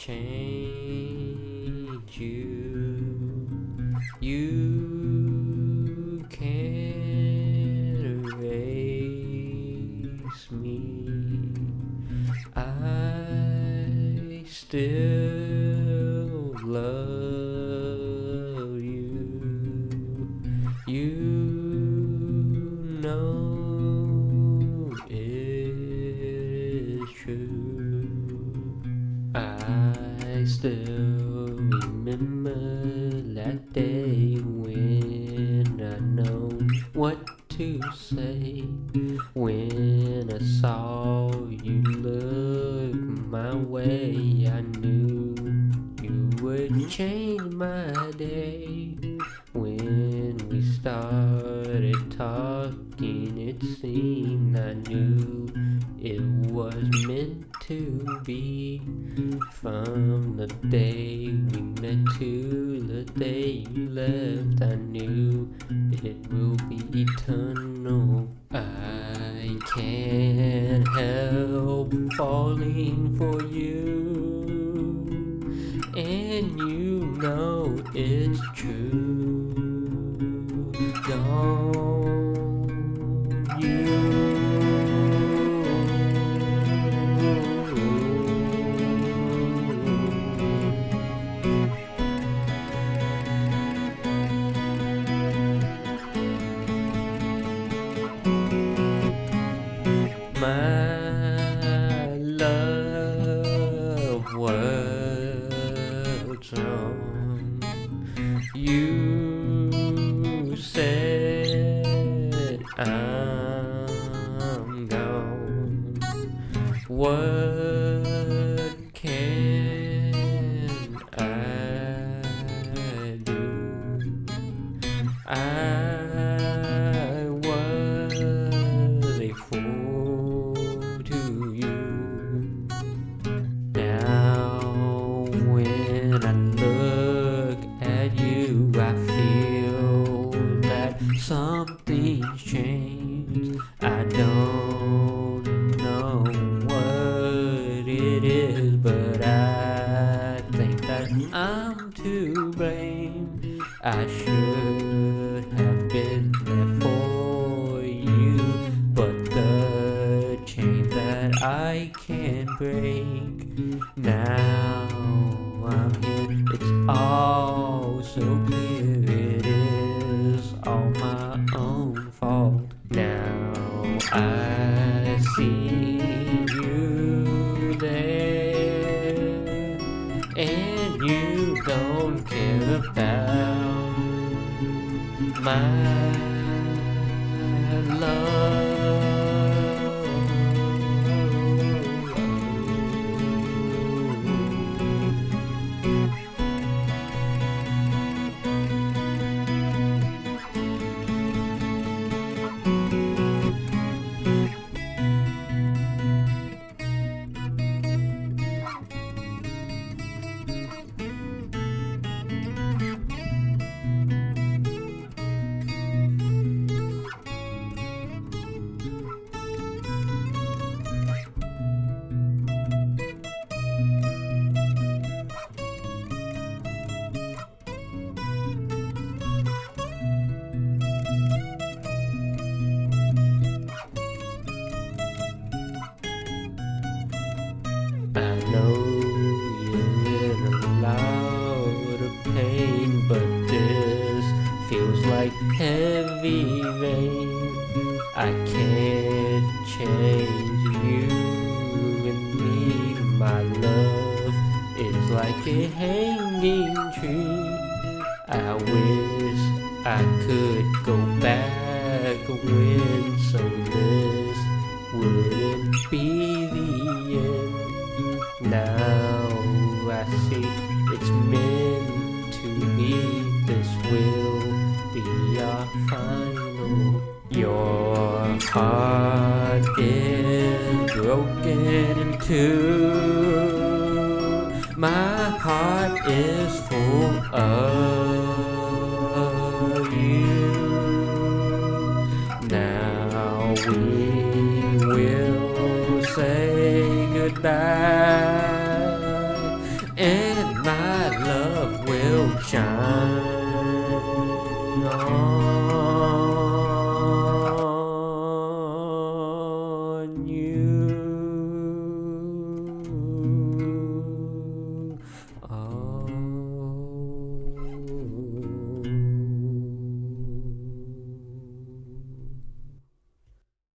change you. You can't erase me. I still love you. You know it's true. I still remember that day when I know what to say. When I saw you look my way, I knew you would change my day. When we started talking, it seemed I knew it was meant to be. From the day we met to the day you left, I knew it will be eternal. I can't help falling for you, and you know it's true. Don't you? My love was wrong. You said I'm gone. What can I do? I was a fool to you. Now when I look at you, I feel that something's changed. I don't know what it is, but I think that I'm to blame. I should have been there for you, but the chains that I can't break. Now I'm here, it's all so clear. It is all my own fault. Now I see you there, and you don't care about my love. I know you're in a lot of pain, but this feels like heavy rain. I can't change you and me. My love is like a hanging tree. I wish I could go back when, so this wouldn't be the end. Now I see it's meant to be. This will be our final. Your heart is broken in two. My heart is full of you. Now we will say goodbye you.